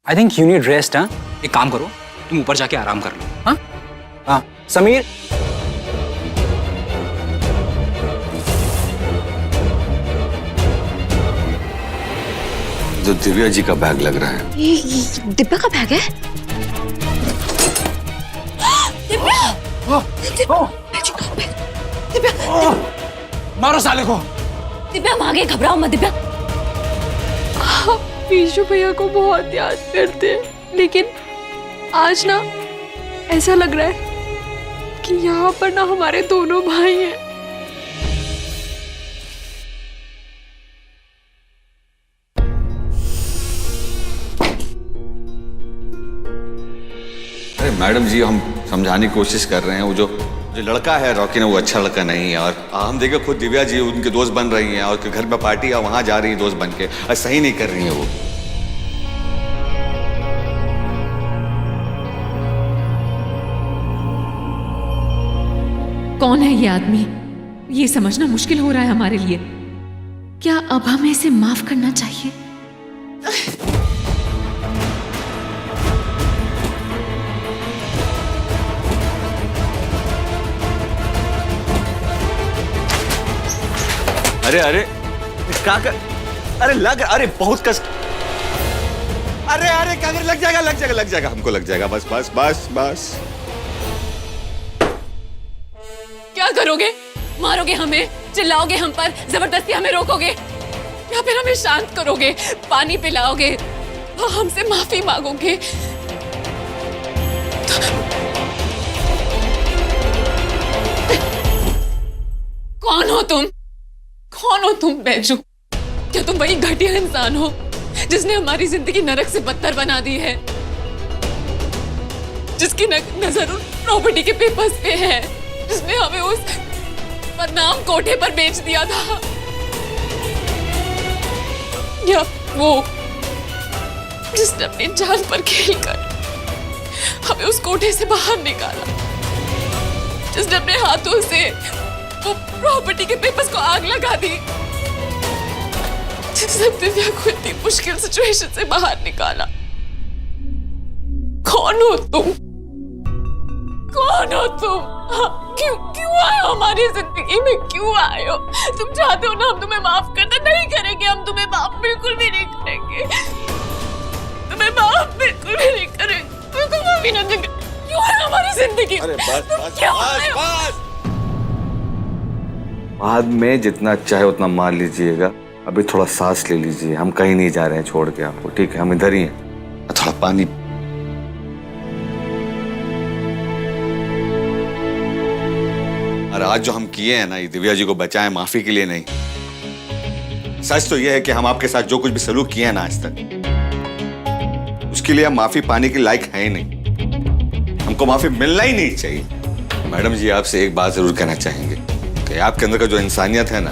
I think you need rest. हाँ, एक काम करो, तुम ऊपर जाके आराम कर लो। हाँ हाँ समीर, जो दिव्या जी का बैग लग रहा है। ये दिव्या का बैग है? दिव्या! दिव्या! मारो साले को। दिव्या हम आगे, घबराओ मत दिव्या। विशु भैया को बहुत याद करते हैं, लेकिन आज ना ऐसा लग रहा है कि यहाँ पर ना हमारे दोनों भाई हैं। अरे मैडम जी, हम समझाने की कोशिश कर रहे हैं। वो जो लड़का है रॉकी ना, वो अच्छा लड़का नहीं है। और हम देखे खुद दिव्या जी उनके दोस्त बन रही हैं, और घर में पार्टी है, वहां जा रही है दोस्त बन के, और सही नहीं कर रही है वो। कौन है ये आदमी, ये समझना मुश्किल हो रहा है हमारे लिए। क्या अब हमें इसे माफ करना चाहिए? अरे अरे क्या कर, अरे लग, अरे बहुत कस, अरे अरे क्या कर, लग जाएगा लग जाएगा लग जाएगा, हमको लग जाएगा। बस बस बस बस। क्या करोगे? मारोगे हमें, चिल्लाओगे हम पर, जबरदस्ती हमें रोकोगे, या फिर हमें शांत करोगे, पानी पिलाओगे और हमसे माफी मांगोगे? कौन हो तुम? कौन हो तुम बैजू? क्या तुम वही घटिया इंसान हो जिसने हमारी जिंदगी नरक से बदतर बना दी है, जिसकी नजर उन प्रॉपर्टी के पेपर्स पे है, जिसने हमें उस बदनाम कोठे पर बेच दिया था, या वो जिसने अपनी जान पर खेलकर हमें उस कोठे से बाहर निकाला, जिसने अपने हाथों से वो प्रॉपर्टी के पेपर्स को आग लगा दी, जिसने दिव्या को इतनी मुश्किल सिचुएशन से बाहर निकाला। कौन हो तुम? कौन हो तुम? क्यों क्यों आए हो हमारी जिंदगी में? क्यों आए हो? तुम चाहते हो ना हम तुम्हें माफ कर दे? नहीं करेंगे, हम तुम्हें माफ बिल्कुल भी नहीं करेंगे, तुम्हें माफ बिल्कुल भी नहीं करेंगे, बिल्कुल माफी नहीं देंगे। क्यों है हमारी जिंदगी? अरे बस बस क्यों बस बस। बाद में जितना चाहे उतना मार लीजिएगा, अभी थोड़ा सांस ले लीजिए। हम कहीं नहीं जा रहे हैं छोड़ के आपको, ठीक है? हम इधर ही हैं। थोड़ा पानी। और आज जो हम किए हैं ना, ये दिव्या जी को बचाएं, माफी के लिए नहीं। सच तो यह है कि हम आपके साथ जो कुछ भी सलूक किए हैं ना आज तक, उसके लिए हम माफी पाने के लायक हैं ही नहीं। हमको माफी मिलना ही नहीं चाहिए। मैडम जी, आपसे एक बात जरूर कहना चाहेंगे कि आपके अंदर का जो इंसानियत है ना,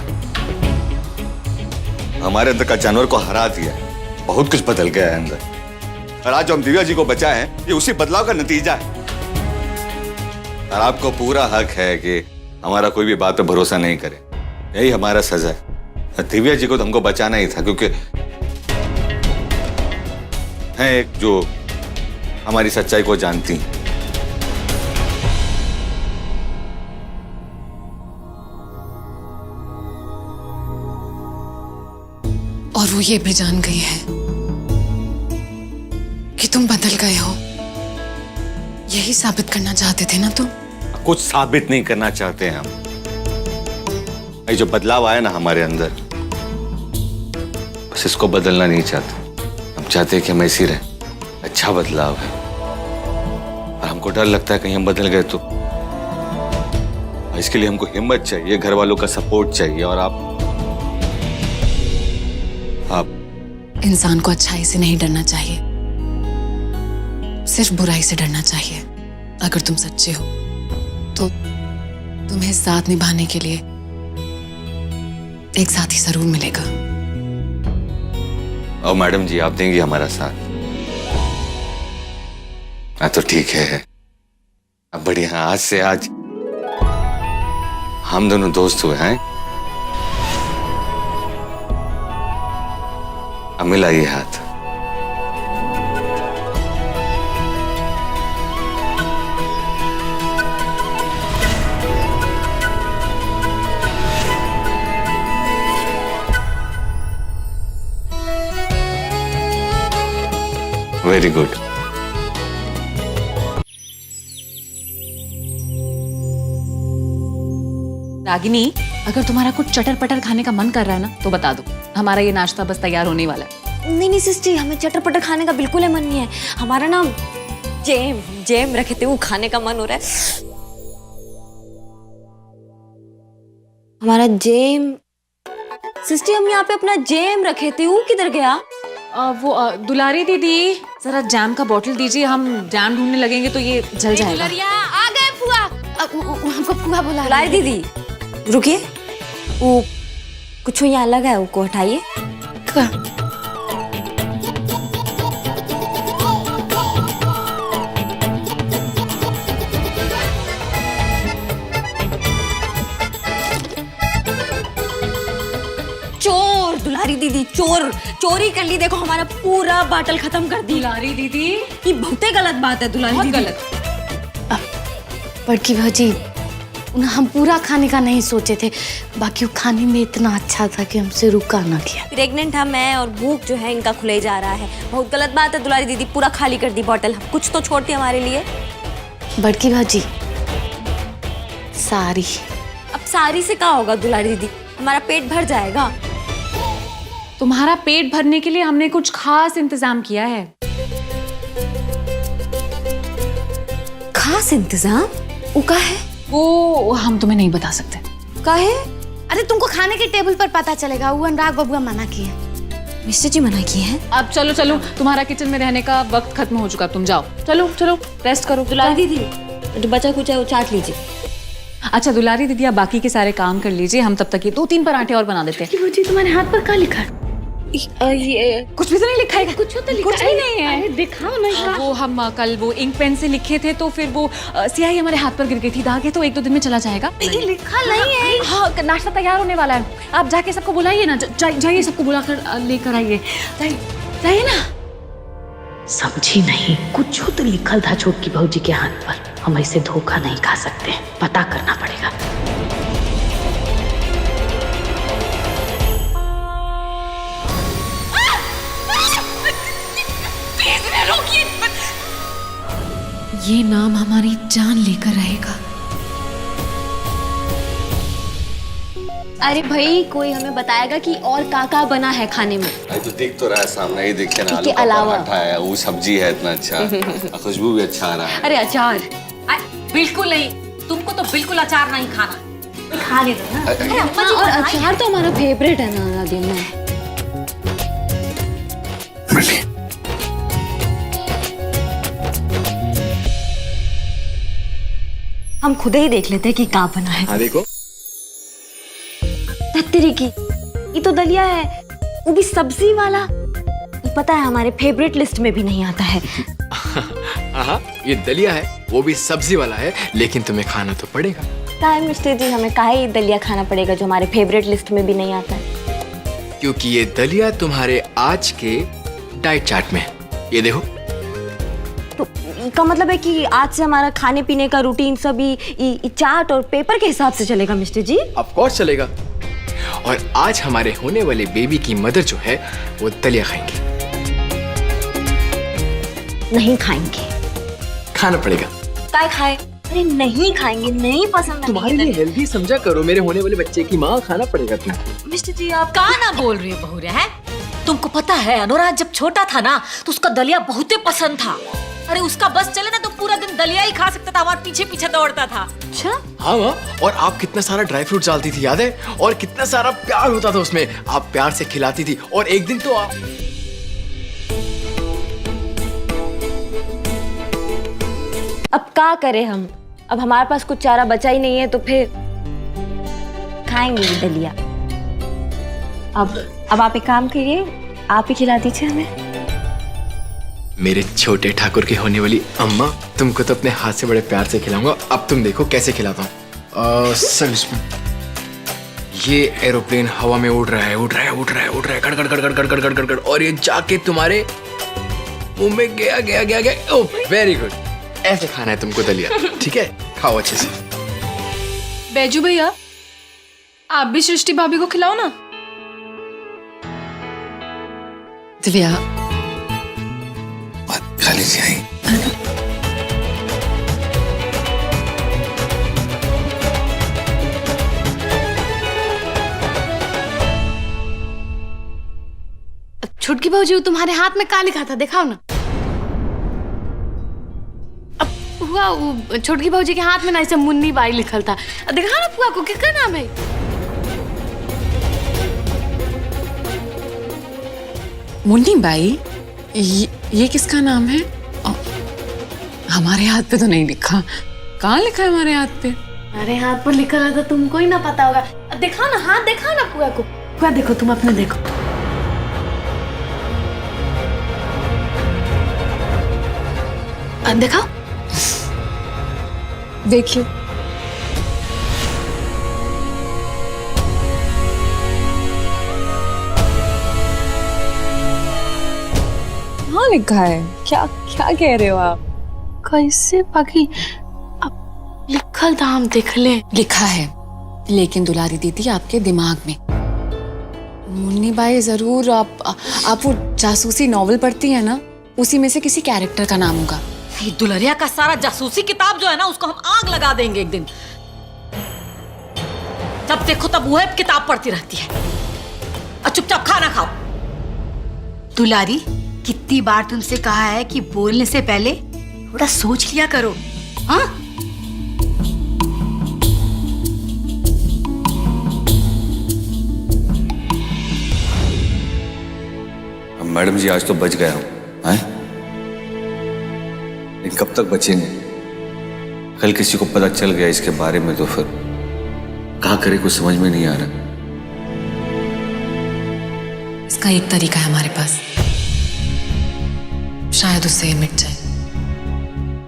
हमारे अंदर का जानवर को हरा दिया। बहुत कुछ बदल गया है अंदर, और आज जो हम दिव्या जी को बचाए हैं, ये उसी बदलाव का नतीजा है। और आपको पूरा हक है कि हमारा कोई भी बात पे भरोसा नहीं करे, यही हमारा सजा है। दिव्या जी को तो हमको बचाना ही था, क्योंकि है एक जो हमारी सच्चाई को जानती। और वो ये भी जान गई है कि तुम बदल गए हो। यही साबित करना चाहते थे ना तुम? कुछ साबित नहीं करना चाहते हैं हम। ये जो बदलाव आया ना हमारे अंदर, बस इसको बदलना नहीं चाहते। हम चाहते हैं कि हम ऐसे ही रहें। अच्छा बदलाव है, और हमको डर लगता है कहीं हम बदल गए तो। इसके लिए हमको हिम्मत चाहिए, घर वालों का सपोर्ट चाहिए। और आप इंसान को अच्छाई से नहीं डरना चाहिए, सिर्फ बुराई से डरना चाहिए। अगर तुम सच्चे हो तो तुम्हें साथ निभाने के लिए एक साथी जरूर मिलेगा। और मैडम जी, आप देंगी हमारा साथ? हाँ तो ठीक है। अब बढ़िया, आज से आज हम दोनों दोस्त हुए हैं। अब मिलाइए हाथ। Very good. रागिनी, अगर तुम्हारा कुछ चटर पटर खाने का मन कर रहा है ना तो बता दो, हमारा ये नाश्ता बस तैयार होने वाला है। नहीं नहीं सिस्टर, हमें चटर पटर खाने का बिल्कुल ही मन नहीं है। हमारा ना जेम रखे थे वो खाने का मन हो रहा है। हमारा जेम सिस्टर, हम यहाँ पे अपना जेम रखे थे, वो किधर गया? दुलारी दीदी, जरा जैम का बोतल दीजिए, हम जैम ढूंढने लगेंगे तो ये जल जाएगा। आ गए फुआ। हमको फुआ बुला बुलाए दीदी, रुकिए, वो कुछ यहाँ लगा है, वो हटाइए। चोर दुलारी दीदी, चोरी कर ली। देखो हमारा पूरा बाटल खत्म कर दी। दुलारी दीदी, ये बहुत ही गलत बात है दुलारी बहुत दीदी। गलत। बड़की भौजी, हम पूरा खाने का नहीं सोचे थे, बाकी वो खाने में इतना अच्छा था कि हमसे रुका ना किया। प्रेग्नेंट है मैं और भूख जो है इनका खुले जा रहा है। बहुत गलत बात है दुलारी दीदी, पूरा खाली कर दी बॉटल। कुछ तो छोड़ती हमारे लिए। बड़की भौजी, सारी। अब सारी से क्या होगा दुलारी दीदी, हमारा पेट भर जाएगा। तुम्हारा पेट भरने के लिए हमने कुछ खास इंतजाम किया है। खास इंतजाम? वो क्या है? वो हम तुम्हें नहीं बता सकते। क्या है? अरे तुमको खाने के टेबल पर पता चलेगा, वो अनुराग बबुआ मना किए। मिस्टर जी मना किए हैं? अब चलो चलो, तुम्हारा किचन में रहने का वक्त खत्म हो चुका, तुम जाओ। चलो चलो, रेस्ट करो। दुलारी दीदी, जो बचा कुछ है वो चाट लीजिए। अच्छा दुलारी दीदी, आप बाकी के सारे काम कर लीजिए, हम तब तक ये 2-3 पराठे और बना देते हैं। भौजी, तुम्हारे हाथ पर क्या लिखा है? ये कुछ भी तो नहीं लिखा है। कुछ तो लिखा कुछ भी नहीं है। अरे दिखाओ ना। वो हम कल वो इंक पेन से लिखे थे, तो फिर वो स्याही हमारे हाथ पर गिर गई थी। दाग है तो 1-2 दिन में चला जाएगा। लिखा नहीं है। हाँ, नाश्ता तैयार होने वाला है, आप जाके सबको बुलाइए ना। जाइए, सबको बुलाकर लेकर आइए। जाइए ना। समझी नहीं, कुछ तो लिखल था छोटकी भौजी के हाथ पर। हम ऐसे धोखा नहीं खा सकते, पता करना पड़ेगा। ये नाम हमारी जान लेकर रहेगा। अरे भाई, कोई हमें बताएगा कि और काका बना है खाने में? अरे तो दिख तो रहा है सामने, ही देखिए ना। इसके आलू का अलावा? पराठा है, वो सब्जी है इतना अच्छा, खुशबू भी अच्छा आ रहा है। अरे अचार। बिल्कुल नहीं, तुमको तो बिल्कुल अचार नहीं खाना। खा ले ना। अरे अम्मा जी, और अचार तो हमारा फेवरेट है ना रागिनी। हम खुद ही देख लेते हैं कि क्या बना है। हाँ देखो। धत्तेरी की, ये तो दलिया है, वो भी सब्जी वाला। ये पता है हमारे फेवरेट लिस्ट में भी नहीं आता है। हाँ, ये दलिया है, वो भी सब्जी वाला है, लेकिन तुम्हें खाना तो पड़ेगा। टाइम मिस्टर जी, हमें काहे दलिया खाना पड़ेगा जो हमारे फेवरेट लिस्ट में भी नहीं आता है? क्योंकि ये दलिया तुम्हारे आज के डाइट चार्ट में है। ये देखो। तो इसका मतलब है कि आज से हमारा खाने पीने का रूटीन सब ये चार्ट और पेपर के हिसाब से चलेगा मिस्टर जी? ऑफ कोर्स चलेगा। और आज हमारे होने वाले बेबी की मदर जो है वो दलिया खाएंगी। नहीं खाएंगे। खाना पड़ेगा। काय खाए? अरे नहीं खाएंगे, नहीं पसंद है। तुम्हारे लिए हेल्दी समझा करो, मेरे होने वाले बच्चे की माँ, खाना पड़ेगा तुम्हें। मिस्टर जी आप कहाँ ना बोल रही हो बहुरे है? तुमको पता है अनुराग जब छोटा था ना तो उसका दलिया बहुत ही पसंद था। अरे उसका बस चले ना तो पूरा दिन दलिया ही खा सकता था, हमारे पीछे पीछे दौड़ता था। अच्छा? हाँ माँ, और आप कितना सारा ड्राई फ्रूट डालती थी, याद है? और कितना सारा प्यार होता था उसमें, आप प्यार से खिलाती थी। और एक दिन तो आप अब क्या करें हम? अब हमारे पास कुछ चारा बचा ही नहीं है, तो फिर खाएंगे ये दलिया। अब आप एक काम करिए, आप ही खिला दीजिए हमें। मेरे छोटे ठाकुर की होने वाली अम्मा, तुमको तो अपने हाथ से बड़े प्यार से खिलाऊंगा। अब तुम देखो कैसे खिलाता हूँ। ये एरोप्लेन हवा में उड़ रहा है, उड़ रहा है, उड़ रहा है, उड़ रहा है, गड़ गड़ गड़ गड़ गड़ गड़ गड़ गड़, और ये जाके तुम्हारे मुंह में गया गया गया गया। ओह वेरी गुड, ऐसे खाना है तुमको दलिया, ठीक है? खाओ अच्छे से। बैजू भैया, आप भी सृष्टि भाभी को खिलाओ ना। दिव्या, खा लीजिए। आई छुटकी भाजी वो तुम्हारे हाथ में का लिखा था, दिखाओ ना। अब हुआ वो छुटकी भाजी के हाथ में ना ऐसे मुन्नी बाई लिखल था, दिखाओ ना पुआ को, क्या नाम है? मुन्नी बाई, ये किसका नाम है? हमारे हाथ पे तो नहीं लिखा। कहाँ लिखा है हमारे हाथ पे? अरे हाथ पर लिखा रहा था, तुमको ही ना पता होगा। दिखाओ ना, हाथ दिखाओ ना पुआ को। पुआ देखो, तुम अपने देखो। दिखाओ, देखिए। हाँ लिखा है। क्या क्या कह रहे हो आप? कैसे बाकी अब लिखल था, हम देख ले। लिखा है, लेकिन दुलारी दीदी आपके दिमाग में। मुन्नी बाई जरूर आप वो जासूसी नॉवल पढ़ती है ना, उसी में से किसी कैरेक्टर का नाम होगा। ये दुलरिया का सारा जासूसी किताब जो है ना, उसको हम आग लगा देंगे एक दिन। जब देखो तब वह किताब पढ़ती रहती है। और चुपचाप खाना खाओ। दुलारी, कितनी बार तुमसे कहा है कि बोलने से पहले थोड़ा सोच लिया करो, हाँ? मैडम जी, आज तो बच गया हूं, हैं? लेकिन कब तक बचेंगे? कल किसी को पता चल गया इसके बारे में तो फिर क्या करे, कुछ समझ में नहीं आ रहा। इसका एक तरीका है हमारे पास, शायद उससे ये मिट जाए।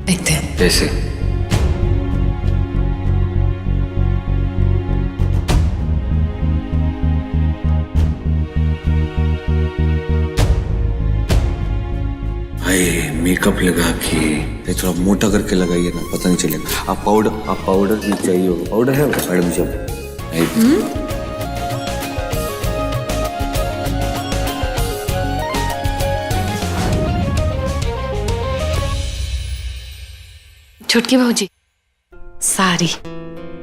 देखते हैं। कैसे? मेकअप लगा के थोड़ा मोटा करके लगाइए ना, पता नहीं चलेगा। आप पाउडर भी चाहिए होगा। पाउडर है मैडम जी? छुटकी भाजी सारी,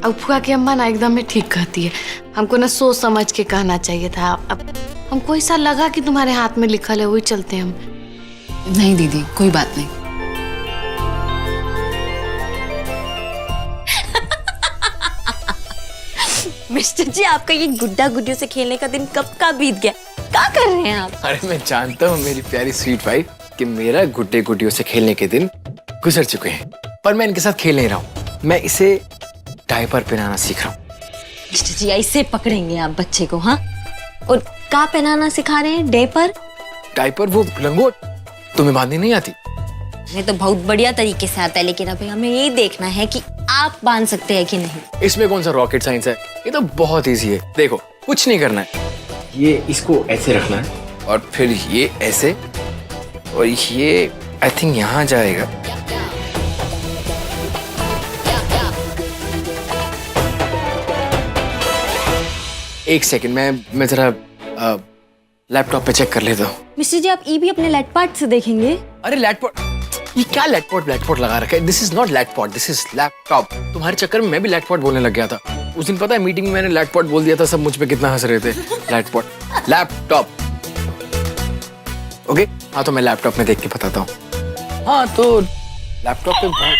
अब फुआ की अम्मा ना एकदम में ठीक कहती है। हमको ना सोच समझ के कहना चाहिए था। अब हमको ऐसा लगा कि तुम्हारे हाथ में लिखल है, वही चलते हम। नहीं दीदी, कोई बात नहीं। मिस्टर जी, आपका ये गुड्डा गुड्डियों से खेलने का दिन कब का बीत गया? क्या कर रहे हैं आप? अरे मैं जानता हूँ मेरी प्यारी स्वीट वाइफ कि मेरा गुड्डे गुड्डियों से खेलने के दिन गुजर चुके हैं, पर मैं इनके साथ खेल नहीं रहा हूँ। मैं इसे डायपर पहनाना सीख रहा हूँ। मिस्टर जी, ऐसे पकड़ेंगे आप बच्चे को? हाँ, और क्या पहनाना सिखा रहे हैं? डायपर? डायपर वो लंगोट तुम्हें बांधनी नहीं आती? ये तो बहुत बढ़िया तरीके से आता है, लेकिन अभी हमें ये देखना है कि आप बांध सकते हैं कि नहीं। इसमें कौन सा रॉकेट साइंस है, ये तो बहुत इजी है। देखो, कुछ नहीं करना है, ये इसको ऐसे रखना है और फिर ये ऐसे, और ये आई थिंक यहाँ जाएगा। एक सेकंड, मैं जरा लैपटॉप पे चेक कर लेता हूँ। मिस्टर जी, आप ये भी अपने लैटपॉट से देखेंगे? अरे लैटपॉट, ये क्या लैटपॉट लगा रखा है? This is not latpot, this is laptop. तुम्हारे चक्कर में मैं भी लैटपॉट बोलने लग गया था। उस दिन पता है मीटिंग में मैंने लैटपॉट बोल दिया था, सब मुझ पे कितना हंस रहे थे। लैटपॉट, लैपटॉप। ओके, हाँ तो मैं लैपटॉप में देख के बताता हूँ। हाँ तो लैपटॉप पे बहुत...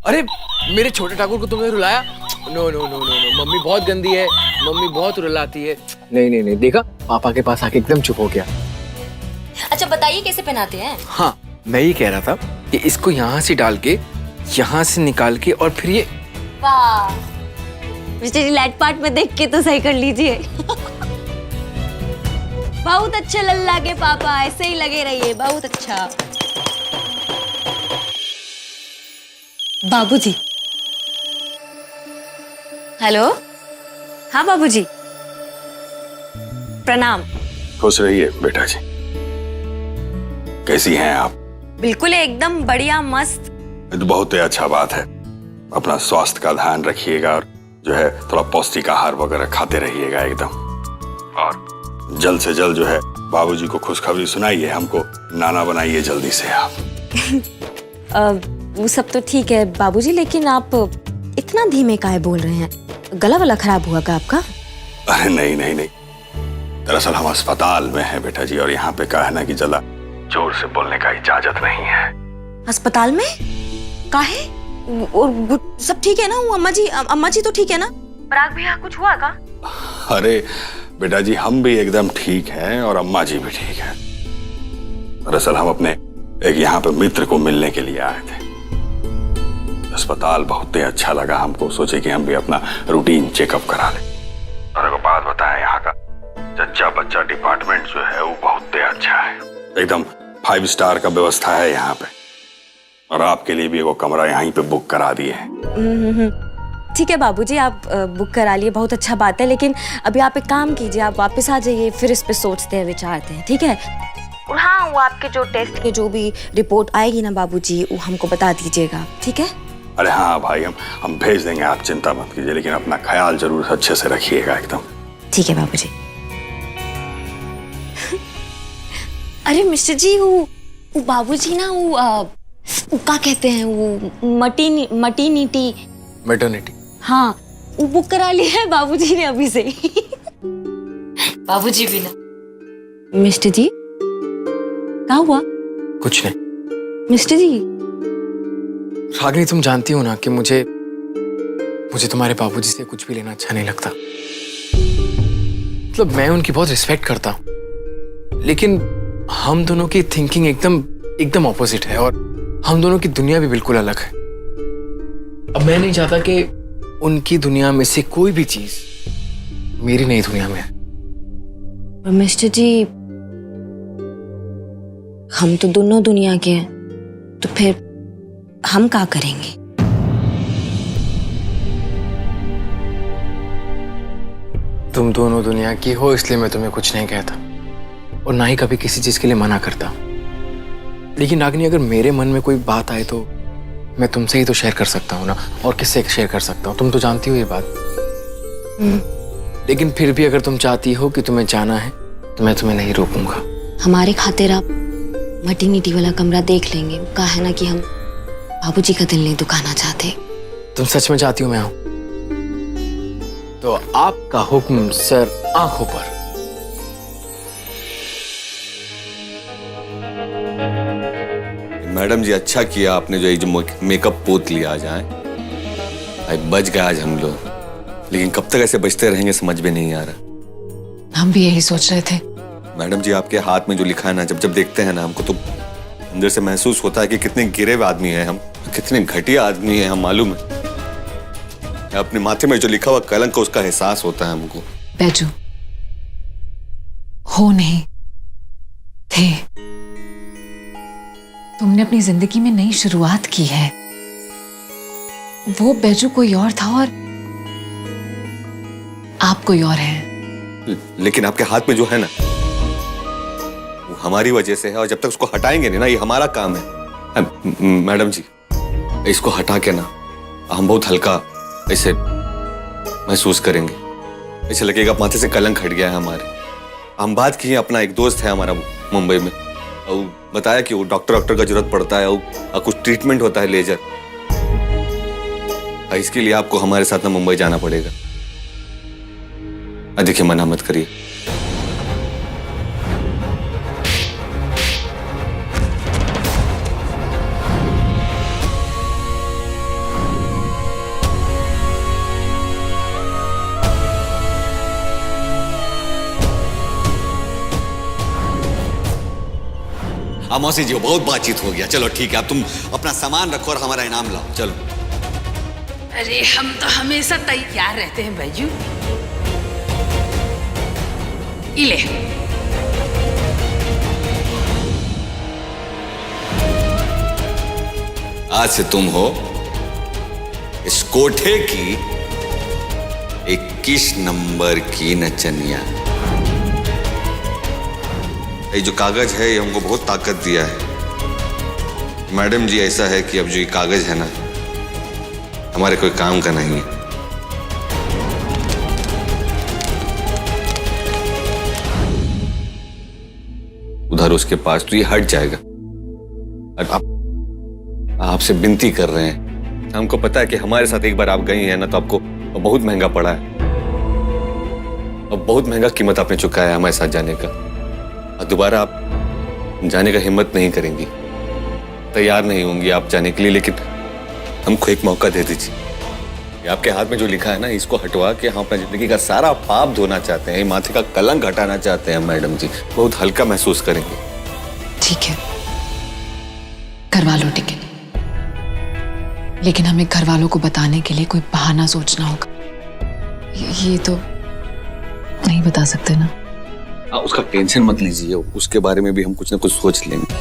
अरे मेरे छोटे ठाकुर को तुमने रुलाया? No no no no no, mummy बहुत गंदी है, मम्मी बहुत रुलाती है। नहीं, देखा, पापा के पास आके एकदम चुप हो गया। अच्छा बताइए कैसे पहनाते हैं? हाँ, मैं ये कह रहा था कि इसको यहाँ से डाल के, यहाँ से निकाल के, और फिर ये... वाह मिस्टर जी, लैटपॉट में देख के तो सही कर लीजिए। बहुत अच्छे लल्ला के पापा, ऐसे ही लगे रहिए, बहुत अच्छा। बाबूजी, हेलो। हाँ बाबूजी, प्रणाम। खुश रहिए बेटा जी। कैसी हैं आप? बिल्कुल एकदम बढ़िया, मस्त। ये तो बहुत ही अच्छा बात है। अपना स्वास्थ्य का ध्यान रखिएगा और जो है थोड़ा पौष्टिक आहार वगैरह खाते रहिएगा एकदम, और जल्द से जल्द जो है बाबूजी को खुशखबरी सुनाइए, हमको नाना बनाइए जल्दी से आप। वो सब तो ठीक है बाबूजी, लेकिन आप इतना धीमे काहे बोल रहे हैं? गला वाला खराब हुआ क्या आपका? अरे नहीं नहीं नहीं, दरअसल हम अस्पताल में हैं बेटा जी, और यहाँ पे क्या है ना कि जरा जोर से बोलने का इजाजत नहीं है। अस्पताल में काहे? और सब ठीक है ना? वो अम्मा जी तो ठीक है ना? पराग भैया कुछ हुआ का? अरे बेटा जी, हम भी एकदम ठीक हैं और अम्मा जी भी ठीक है। दरअसल हम अपने एक यहाँ पे मित्र को मिलने के लिए आए थे। अस्पताल बहुत ही अच्छा लगा हमको, सोचे कि हम भी अपना रूटीन चेकअप करा लें। और एक बात बताएं, यहाँ का जच्चा बच्चा डिपार्टमेंट जो है वो बहुत ही अच्छा है, एकदम 5 स्टार का व्यवस्था है यहाँ पे। और आपके लिए भी वो कमरा यहीं पे बुक करा दिए हैं। ठीक है बाबूजी, आप बुक करा लिए, बहुत अच्छा बात है। लेकिन अभी आप एक काम कीजिए, आप वापस आ जाइए, फिर इस पे सोचते हैं, विचारते हैं, ठीक है? और हाँ, वो आपके जो टेस्ट के जो भी रिपोर्ट आएगी ना बाबूजी, वो हमको बता दीजिएगा, ठीक है? अरे हाँ भाई, हम भेज देंगे, आप चिंता मत कीजिए, लेकिन अपना ख्याल जरूर अच्छे से रखिएगा एकदम। ठीक है बाबूजी। अरे मिस्टर जी, वो बाबूजी ना वो क्या कहते हैं, वो मैटरनिटी, हाँ, वो बुक करा लिया है बाबूजी ने अभी से। बाबूजी भी ना। मिस्टर जी क्या हुआ? कुछ नहीं। मिस्टर जी, रागिनी, तुम जानती हो ना कि मुझे तुम्हारे बाबूजी से कुछ भी लेना अच्छा नहीं लगता। मतलब मैं उनकी बहुत रिस्पेक्ट करता हूँ, लेकिन हम दोनों की थिंकिंग एकदम ऑपोजिट है, और हम दोनों की दुनिया भी बिल्कुल अलग है। अब मैं नहीं चाहता कि उनकी दुनिया में से कोई भी चीज मेरी नई दुनिया में है। मिस्टर जी, हम तो दोनों दुनिया के हैं, तो फिर हम क्या करेंगे? तुम दोनों दुनिया की हो, इसलिए मैं तुम्हें कुछ नहीं कहता, और ना ही कभी किसी चीज के लिए मना करता। लेकिन रागिनी, अगर मेरे मन में कोई बात आए तो मैं तुमसे ही तो शेयर कर सकता हूँ ना, और किससे शेयर कर सकता हूँ? तुम तो जानती हो ये बात। लेकिन फिर भी अगर तुम चाहती हो कि तुम्हें जाना है तो मैं तुम्हें नहीं रोकूंगा। हमारे खातिर आप मैटरनिटी वाला कमरा देख लेंगे। कहा है ना कि हम बाबूजी का दिल नहीं दुखाना चाहते। तुम सच में चाहती हो मैं आऊं? तो आपका हुक्म सर, आंखों पर। मैडम जी, अच्छा किया आपने जो मेकअप पोत लिया जाए। बच गए आज हम लोग, लेकिन कब तक ऐसे बचते रहेंगे समझ में नहीं आ रहा। हम भी यही सोच रहे थे। मैडम जी, आपके हाथ में जो लिखा है ना, जब देखते हैं ना, हमको तो अंदर से महसूस होता है कि कितने गिरे हुए आदमी हैं हम, कितने घटिया आदमी हैं हम, मालूम है? अपने माथे में जो लिखा हुआ कलंक, उसका एहसास होता है हमको। बैजू, हो नहीं थे। तुमने अपनी जिंदगी में नई शुरुआत की है। वो बैजू कोई और था और आप कोई और हैं। लेकिन आपके हाथ में जो है ना, वो हमारी वजह से है, और जब तक उसको हटाएंगे नहीं ना, ये हमारा काम है। मैडम जी, इसको हटा के ना हम बहुत हल्का ऐसे महसूस करेंगे, ऐसे लगेगा माथे से कलंक हट गया है हमारे। हम बात किए, अपना एक दोस्त है हमारा मुंबई में, और बताया कि वो डॉक्टर का जरूरत पड़ता है, और कुछ ट्रीटमेंट होता है लेजर। इसके लिए आपको हमारे साथ ना मुंबई जाना पड़ेगा। देखिए, मना मत करिए। मौसी जी, बहुत बातचीत हो गया, चलो ठीक है, अब तुम अपना सामान रखो और हमारा इनाम लाओ, चलो। अरे हम तो हमेशा तैयार रहते हैं बैजू। इले, आज से तुम हो इस कोठे की 21 नंबर की नचनिया। ये जो कागज है, ये हमको बहुत ताकत दिया है। मैडम जी, ऐसा है कि अब जो ये कागज है ना, हमारे कोई काम का नहीं है। उधर उसके पास, तो ये हट जाएगा। और आप आपसे विनती कर रहे हैं। हमको पता है कि हमारे साथ एक बार आप गई हैं ना, तो आपको बहुत महंगा पड़ा है, और बहुत महंगा कीमत आपने चुकाया है हमारे साथ जाने का। और दोबारा आप जाने का हिम्मत नहीं करेंगी, तैयार नहीं होंगी आप जाने के लिए। लेकिन हमको एक मौका दे दीजिए। ये आपके हाथ में जो लिखा है ना, इसको हटवा के हम अपनी जिंदगी का सारा पाप धोना चाहते हैं, माथे का कलंक हटाना चाहते हैं मैडम जी। बहुत हल्का महसूस करेंगे। ठीक है, करवा लो टिकट, लेकिन हमें घर वालों को बताने के लिए कोई बहाना सोचना होगा। ये तो नहीं बता सकते ना। उसका टेंशन मत लीजिए, उसके बारे में भी हम कुछ ना कुछ सोच लेंगे।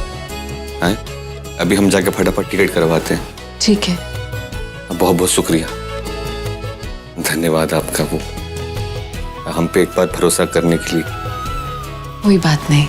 हैं? अभी हम जाके फटाफट टिकट करवाते हैं। ठीक है। बहुत बहुत शुक्रिया, धन्यवाद आपका, वो हम पे एक बार भरोसा करने के लिए। कोई बात नहीं।